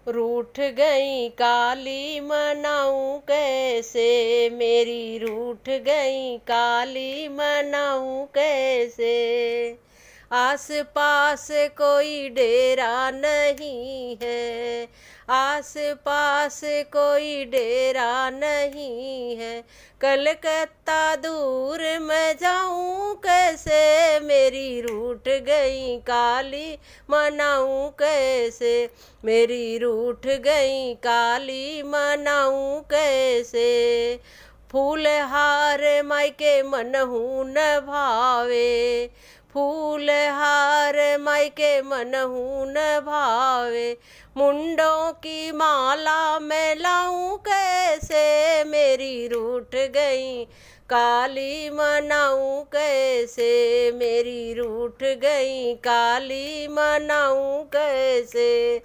रूठ गई काली मनाऊं कैसे, मेरी रूठ गई काली मनाऊं कैसे। आस पास कोई डेरा नहीं है, आस पास कोई डेरा नहीं है। कलकत्ता दूर मैं जाऊं कैसे, मेरी रूठ गई काली मनाऊं कैसे, मेरी रूठ गई काली मनाऊं कैसे। फूल हार मायके मनहू न भावे, फूल हार मायके मनहू न भावे। मुंडों की माला मैं लाऊं कैसे, मेरी रूठ गई काली मनाऊं कैसे, मेरी रूठ गई काली मनाऊं कैसे।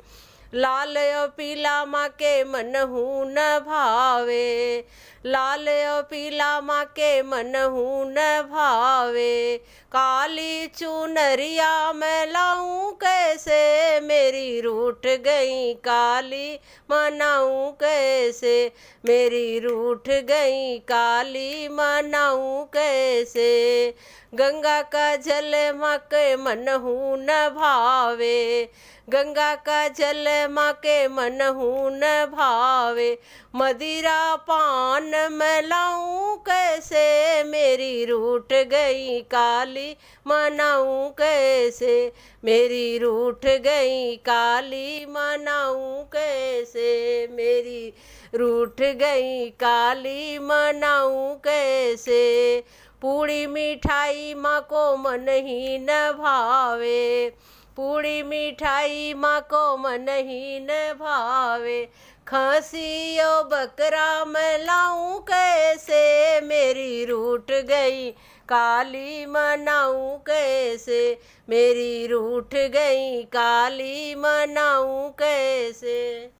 लाल और पीला माँ के मनहू न भावे, लाल और पीला माँ के मनहू न भावे। काली चुनरिया मैं लाऊं कैसे, मेरी रूठ गई काली मनाऊं कैसे, मेरी रूठ गई काली मनाऊं कैसे। गंगा का जल माँ के मनहू न भावे, गंगा का जल माँ के मनहू न भावे। मदिरा पान मैं लाऊं कैसे, मेरी रूठ गई काली मनाऊं कैसे, मेरी रूठ गई काली मनाऊं कैसे, मेरी रूठ गई काली मनाऊं कैसे। पूड़ी मिठाई माँ को मन ही न भावे, पूड़ी मिठाई माँ को मन ही न भावे। खसी ओ बकरा मैं लाऊं कैसे, मेरी रूठ गई काली मनाऊं कैसे, मेरी रूठ गई काली मनाऊं कैसे।